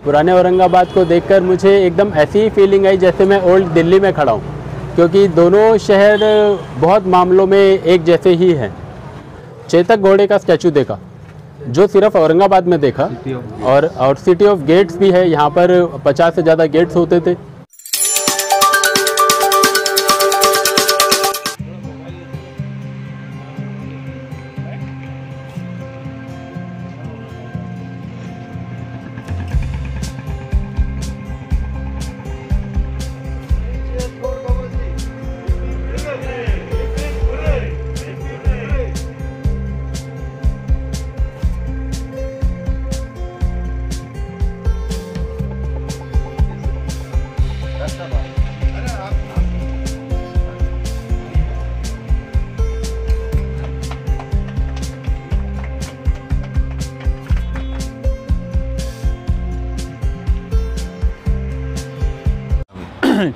पुराने औरंगाबाद को देखकर मुझे एकदम ऐसी ही फीलिंग आई जैसे मैं ओल्ड दिल्ली में खड़ा हूँ, क्योंकि दोनों शहर बहुत मामलों में एक जैसे ही हैं। चेतक घोड़े का स्टैचू देखा जो सिर्फ औरंगाबाद में देखा, और सिटी ऑफ गेट्स भी है, यहाँ पर 50 से ज़्यादा गेट्स होते थे।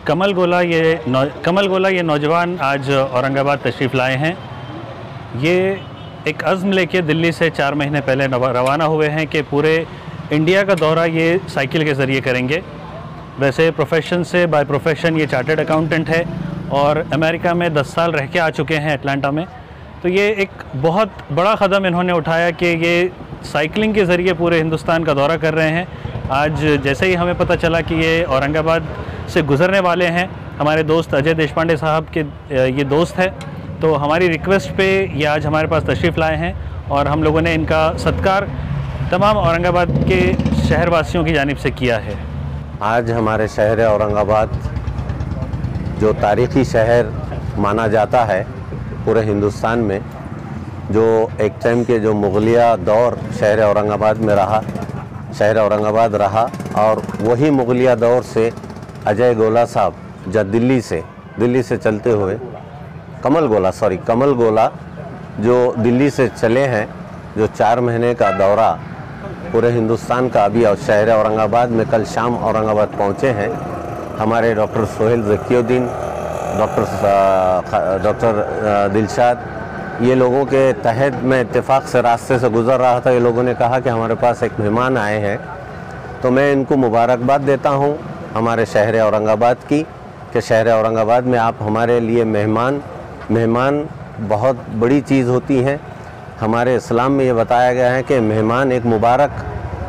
कमल गोला ये नौजवान आज औरंगाबाद तशरीफ़ लाए हैं। ये एक अज़्म लेके दिल्ली से 4 महीने पहले रवाना हुए हैं कि पूरे इंडिया का दौरा ये साइकिल के ज़रिए करेंगे। वैसे प्रोफेशन से बाय प्रोफेशन ये चार्टर्ड अकाउंटेंट है और अमेरिका में 10 साल रह के आ चुके हैं अटलांटा में। तो ये एक बहुत बड़ा कदम इन्होंने उठाया कि ये साइकिलिंग के ज़रिए पूरे हिंदुस्तान का दौरा कर रहे हैं। आज जैसे ही हमें पता चला कि ये औरंगाबाद से गुज़रने वाले हैं, हमारे दोस्त अजय देशपांडे साहब के ये दोस्त है, तो हमारी रिक्वेस्ट पे ये आज हमारे पास तशरीफ़ लाए हैं और हम लोगों ने इनका सत्कार तमाम औरंगाबाद के शहरवासियों की जानिब से किया है। आज हमारे शहर औरंगाबाद जो तारीख़ी शहर माना जाता है पूरे हिंदुस्तान में, जो एक टाइम के जो मुग़लिया दौर शहर औरंगाबाद में रहा, शहर औरंगाबाद रहा, और वही मुग़लिया दौर से अजय गोला साहब जब दिल्ली से चलते हुए कमल गोला जो दिल्ली से चले हैं, जो 4 महीने का दौरा पूरे हिंदुस्तान का अभी और शहर औरंगाबाद में कल शाम औरंगाबाद पहुंचे हैं। हमारे डॉक्टर सोहेल ज़कीउद्दीन, डॉक्टर दिलशाद, ये लोगों के तहत मैं इत्तेफाक से रास्ते से गुज़र रहा था। ये लोगों ने कहा कि हमारे पास एक मेहमान आए हैं, तो मैं इनको मुबारकबाद देता हूँ हमारे शहर औरंगाबाद की, कि शहर औरंगाबाद में आप हमारे लिए मेहमान बहुत बड़ी चीज़ होती हैं। हमारे इस्लाम में ये बताया गया है कि मेहमान एक मुबारक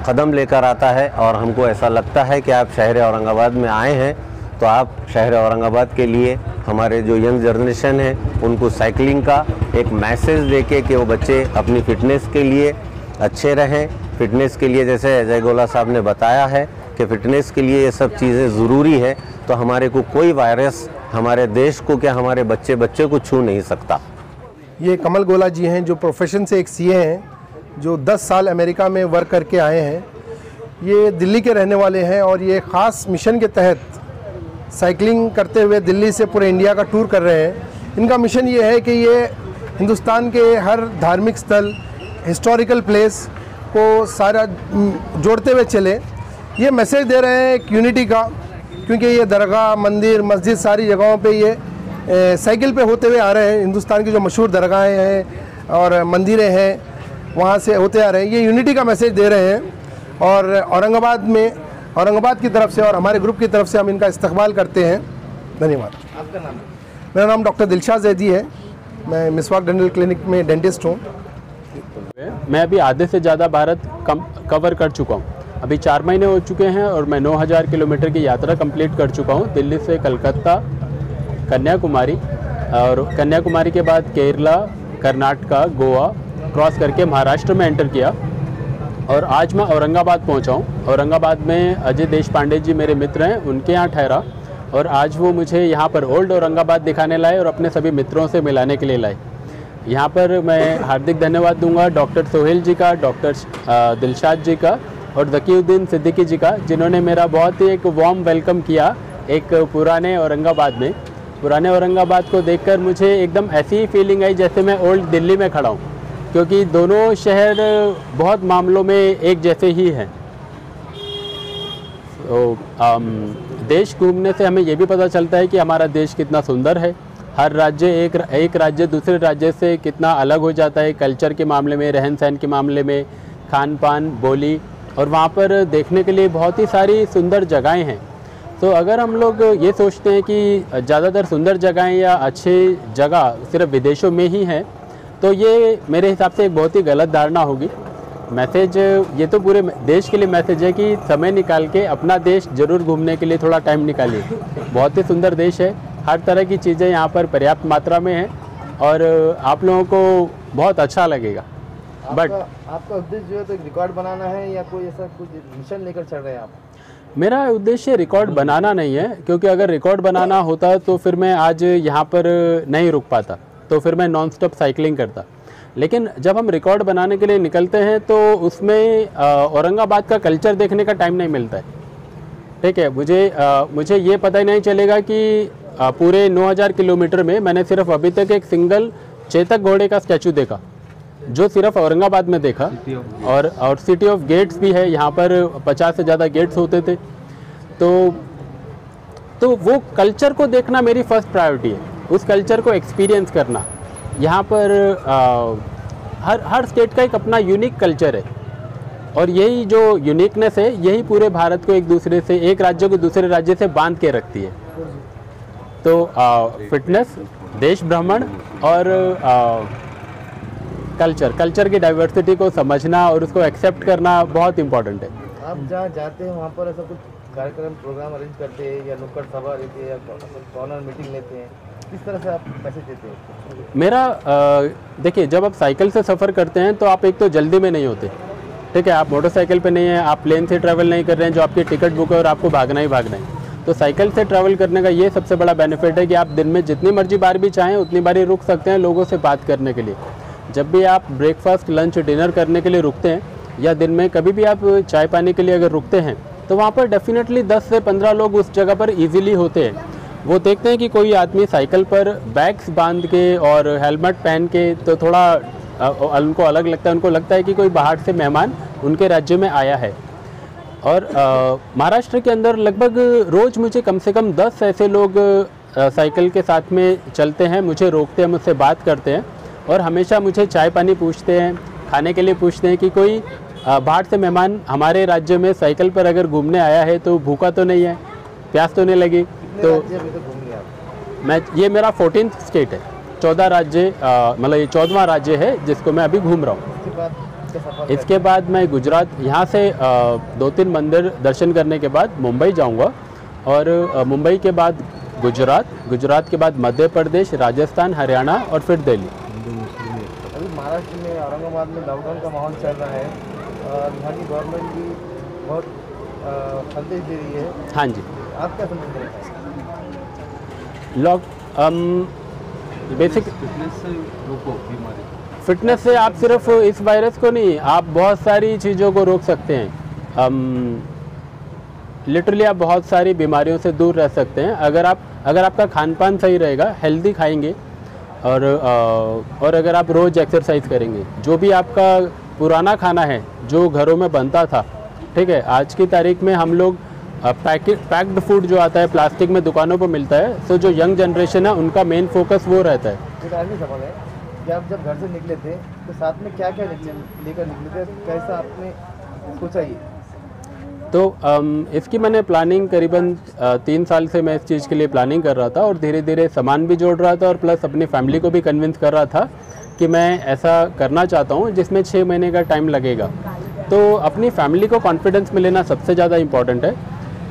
कदम लेकर आता है, और हमको ऐसा लगता है कि आप शहर औरंगाबाद में आए हैं तो आप शहर औरंगाबाद के लिए हमारे जो यंग जनरेशन है उनको साइकिलिंग का एक मैसेज देके कि वो बच्चे अपनी फ़िटनेस के लिए अच्छे रहें। फ़िटनेस के लिए जैसे अजय गोला साहब ने बताया है कि फ़िटनेस के लिए ये सब चीज़ें ज़रूरी है, तो हमारे को कोई वायरस हमारे देश को क्या हमारे बच्चे को छू नहीं सकता। ये कमल गोला जी हैं जो प्रोफेशन से एक सीए हैं, जो 10 साल अमेरिका में वर्क करके आए हैं। ये दिल्ली के रहने वाले हैं और ये ख़ास मिशन के तहत साइकिलिंग करते हुए दिल्ली से पूरे इंडिया का टूर कर रहे हैं। इनका मिशन ये है कि ये हिंदुस्तान के हर धार्मिक स्थल, हिस्टोरिकल प्लेस को सारा जोड़ते हुए चले। ये मैसेज दे रहे हैं एक यूनिटी का, क्योंकि ये दरगाह, मंदिर, मस्जिद सारी जगहों पे ये साइकिल पे होते हुए आ रहे हैं। हिंदुस्तान की जो मशहूर दरगाहें हैं और मंदिरें हैं वहाँ से होते आ रहे हैं। ये यूनिटी का मैसेज दे रहे हैं और औरंगाबाद की तरफ से और हमारे ग्रुप की तरफ से हम इनका इस्तकबाल करते हैं। धन्यवाद। आपका नाम? मेरा नाम डॉक्टर दिलशाद जैदी है। मैं मिसवाक डेंटल क्लिनिक में डेंटिस्ट हूँ। मैं अभी आधे से ज़्यादा भारत कवर कर चुका हूँ। अभी 4 महीने हो चुके हैं और मैं 9000 किलोमीटर की यात्रा कंप्लीट कर चुका हूँ। दिल्ली से कलकत्ता, कन्याकुमारी, और कन्याकुमारी के बाद केरला, कर्नाटका, गोवा क्रॉस करके महाराष्ट्र में एंटर किया, और आज मैं औरंगाबाद पहुंचा हूं। औरंगाबाद में अजय देशपांडे जी मेरे मित्र हैं, उनके यहाँ ठहरा, और आज वो मुझे यहाँ पर ओल्ड औरंगाबाद दिखाने लाए और अपने सभी मित्रों से मिलाने के लिए लाए। यहाँ पर मैं हार्दिक धन्यवाद दूंगा डॉक्टर सोहेल जी का, डॉक्टर दिलशाद जी का और ज़कीउद्दीन सिद्दीकी जी का, जिन्होंने मेरा बहुत ही एक वार्म वेलकम किया एक पुराने औरंगाबाद में। पुराने औरंगाबाद को देखकर मुझे एकदम ऐसी ही फीलिंग आई जैसे मैं ओल्ड दिल्ली में खड़ा हूँ, क्योंकि दोनों शहर बहुत मामलों में एक जैसे ही हैं। तो देश घूमने से हमें ये भी पता चलता है कि हमारा देश कितना सुंदर है। हर राज्य एक राज्य दूसरे राज्य से कितना अलग हो जाता है, कल्चर के मामले में, रहन सहन के मामले में, खान पान, बोली, और वहाँ पर देखने के लिए बहुत ही सारी सुंदर जगहें हैं। तो अगर हम लोग ये सोचते हैं कि ज़्यादातर सुंदर जगहें या अच्छी जगह सिर्फ विदेशों में ही हैं, तो ये मेरे हिसाब से एक बहुत ही गलत धारणा होगी। मैसेज ये तो पूरे देश के लिए मैसेज है कि समय निकाल के अपना देश ज़रूर घूमने के लिए थोड़ा टाइम निकालिए। बहुत ही सुंदर देश है, हर तरह की चीज़ें यहाँ पर पर्याप्त मात्रा में हैं और आप लोगों को बहुत अच्छा लगेगा। बट आपका उद्देश्य जो है तो एक रिकॉर्ड बनाना है या कोई ऐसा कुछ मिशन लेकर चल रहे हैं आप? मेरा उद्देश्य रिकॉर्ड बनाना नहीं है, क्योंकि अगर रिकॉर्ड बनाना होता तो फिर मैं आज यहाँ पर नहीं रुक पाता, तो फिर मैं नॉन स्टॉप साइकिलिंग करता। लेकिन जब हम रिकॉर्ड बनाने के लिए निकलते हैं तो उसमें औरंगाबाद का कल्चर देखने का टाइम नहीं मिलता है। ठीक है, मुझे ये पता ही नहीं चलेगा कि पूरे 9000 किलोमीटर में मैंने सिर्फ अभी तक एक सिंगल चेतक घोड़े का स्टैचू देखा, जो सिर्फ औरंगाबाद में देखा। और सिटी ऑफ गेट्स भी है, यहाँ पर 50 से ज़्यादा गेट्स होते थे। तो वो कल्चर को देखना मेरी फर्स्ट प्रायोरिटी है, उस कल्चर को एक्सपीरियंस करना। यहाँ पर हर स्टेट का एक अपना यूनिक कल्चर है और यही जो यूनिकनेस है यही पूरे भारत को एक दूसरे से, एक राज्य को दूसरे राज्य से बांध के रखती है। तो फिटनेस, देश भ्रमण और कल्चर की डाइवर्सिटी को समझना और उसको एक्सेप्ट करना बहुत इम्पोर्टेंट है। आप जहाँ जाते हैं वहाँ पर ऐसा कुछ कार्यक्रम प्रोग्राम अरेंज करते हैं या नुक्कड़ सभा रहती है या कॉर्नर मीटिंग लेते हैं, किस तरह से आप मैसेज देते हैं? मेरा देखिए, जब आप साइकिल से सफ़र करते हैं तो आप एक तो जल्दी में नहीं होते। ठीक है, आप मोटरसाइकिल पे नहीं हैं, आप प्लेन से ट्रैवल नहीं कर रहे हैं जो आपकी टिकट बुक है और आपको भागना ही भागना है। तो साइकिल से ट्रैवल करने का ये सबसे बड़ा बेनिफिट है कि आप दिन में जितनी मर्जी बार भी चाहें उतनी बार ही रुक सकते हैं लोगों से बात करने के लिए। जब भी आप ब्रेकफास्ट, लंच, डिनर करने के लिए रुकते हैं या दिन में कभी भी आप चाय पानी के लिए अगर रुकते हैं तो वहाँ पर डेफिनेटली 10 से 15 लोग उस जगह पर इजीली होते हैं। वो देखते हैं कि कोई आदमी साइकिल पर बैग्स बांध के और हेलमेट पहन के, तो थोड़ा उनको अलग लगता है। उनको लगता है कि कोई बाहर से मेहमान उनके राज्य में आया है। और महाराष्ट्र के अंदर लगभग रोज़ मुझे कम से कम 10 ऐसे लोग साइकिल के साथ में चलते हैं, मुझे रोकते हैं, मुझसे बात करते हैं और हमेशा मुझे चाय पानी पूछते हैं, खाने के लिए पूछते हैं कि कोई बाहर से मेहमान हमारे राज्य में साइकिल पर अगर घूमने आया है तो भूखा तो नहीं है, प्यास तो नहीं लगी। तो ये मेरा 14th स्टेट है, 14 राज्य, मतलब ये 14वां राज्य है जिसको मैं अभी घूम रहा हूँ। इसके बाद मैं गुजरात, यहाँ से 2-3 मंदिर दर्शन करने के बाद मुंबई जाऊँगा और मुंबई के बाद गुजरात के बाद मध्य प्रदेश, राजस्थान, हरियाणा और फिर दिल्ली। अभी महाराष्ट्र में औरंगाबाद में लॉकडाउन का माहौल चल रहा है और यहाँ की गवर्नमेंट भी बहुत संदेश दे रही है। हाँ जी, आप क्या संदेश दे रहे हैं? बेसिक फिटनेस से आप सिर्फ इस वायरस को नहीं, आप बहुत सारी चीज़ों को रोक सकते हैं। लिटरली आप बहुत सारी बीमारियों से दूर रह सकते हैं अगर आपका खान पान सही रहेगा, हेल्दी खाएंगे और अगर आप रोज़ एक्सरसाइज करेंगे। जो भी आपका पुराना खाना है जो घरों में बनता था, ठीक है, आज की तारीख में हम लोग पैक्ड फूड जो आता है प्लास्टिक में दुकानों पर मिलता है। सो जो यंग जनरेशन है उनका मेन फोकस वो रहता है। एक आखिरी सवाल है कि आप जब घर से निकले थे तो साथ में क्या क्या लेकर निकले थे, कैसा आपने सोचा ये? तो इसकी मैंने प्लानिंग करीबन 3 साल से मैं इस चीज़ के लिए प्लानिंग कर रहा था और धीरे धीरे सामान भी जोड़ रहा था और प्लस अपनी फैमिली को भी कन्विंस कर रहा था कि मैं ऐसा करना चाहता हूँ जिसमें 6 महीने का टाइम लगेगा। तो अपनी फैमिली को कॉन्फिडेंस में लेना सबसे ज़्यादा इम्पॉर्टेंट है।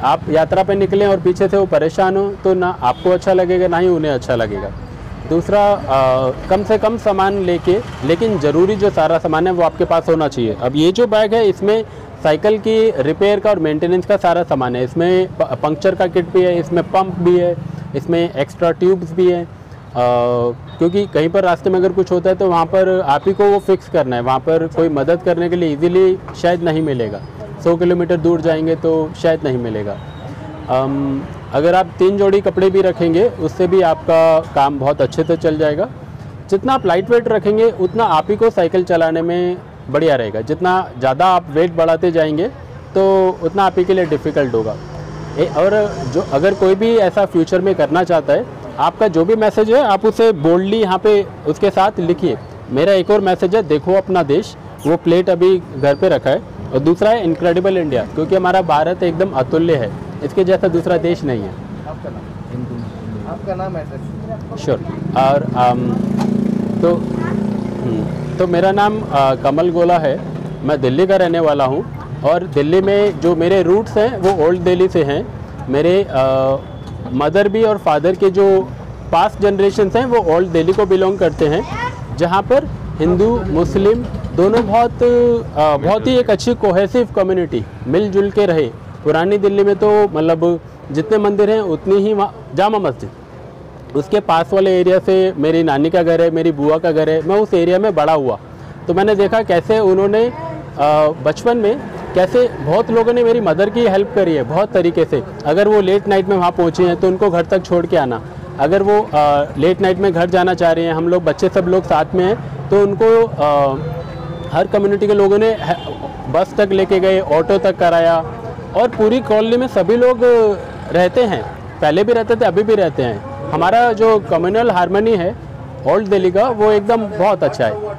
आप यात्रा पे निकलें और पीछे से वो परेशान हो तो ना आपको अच्छा लगेगा ना ही उन्हें अच्छा लगेगा। दूसरा, कम से कम सामान लेके, लेकिन ज़रूरी जो सारा सामान है वो आपके पास होना चाहिए। अब ये जो बैग है इसमें साइकिल की रिपेयर का और मेंटेनेंस का सारा सामान है। इसमें पंक्चर का किट भी है, इसमें पंप भी है, इसमें एक्स्ट्रा ट्यूब्स भी हैं, क्योंकि कहीं पर रास्ते में अगर कुछ होता है तो वहाँ पर आप ही को वो फिक्स करना है। वहाँ पर कोई मदद करने के लिए इजीली शायद नहीं मिलेगा। 100 किलोमीटर दूर जाएंगे तो शायद नहीं मिलेगा। अगर आप 3 जोड़ी कपड़े भी रखेंगे उससे भी आपका काम बहुत अच्छे से चल जाएगा। जितना आप लाइट वेट रखेंगे उतना आप ही को साइकिल चलाने में बढ़िया रहेगा। जितना ज़्यादा आप वेट बढ़ाते जाएंगे तो उतना आप ही के लिए डिफ़िकल्ट होगा। और जो अगर कोई भी ऐसा फ्यूचर में करना चाहता है, आपका जो भी मैसेज है आप उसे बोल्डली यहाँ पे उसके साथ लिखिए। मेरा एक और मैसेज है, देखो अपना देश, वो प्लेट अभी घर पे रखा है और दूसरा है इनक्रेडिबल इंडिया, क्योंकि हमारा भारत एकदम अतुल्य है, इसके जैसा दूसरा देश नहीं है। आपका नाम एड्रेस? श्योर। और तो मेरा नाम कमल गोला है, मैं दिल्ली का रहने वाला हूँ और दिल्ली में जो मेरे रूट्स हैं वो ओल्ड दिल्ली से हैं। मेरे मदर भी और फादर के जो पास्ट जनरेशन्स हैं वो ओल्ड दिल्ली को बिलोंग करते हैं, जहाँ पर हिंदू मुस्लिम दोनों बहुत ही एक अच्छी कोहेसिव कम्युनिटी मिलजुल के रहे। पुरानी दिल्ली में तो मतलब जितने मंदिर हैं उतनी ही जामा मस्जिद, उसके पास वाले एरिया से मेरी नानी का घर है, मेरी बुआ का घर है, मैं उस एरिया में बड़ा हुआ। तो मैंने देखा कैसे उन्होंने बचपन में कैसे बहुत लोगों ने मेरी मदर की हेल्प करी है बहुत तरीके से। अगर वो लेट नाइट में वहाँ पहुँचे हैं तो उनको घर तक छोड़ के आना, अगर वो लेट नाइट में घर जाना चाह रहे हैं, हम लोग बच्चे सब लोग साथ में हैं, तो उनको हर कम्युनिटी के लोगों ने बस तक लेके गए, ऑटो तक कराया। और पूरी कॉलोनी में सभी लोग रहते हैं, पहले भी रहते थे, अभी भी रहते हैं। हमारा जो कम्युनल हार्मनी है ओल्ड दिल्ली का वो एकदम बहुत अच्छा है।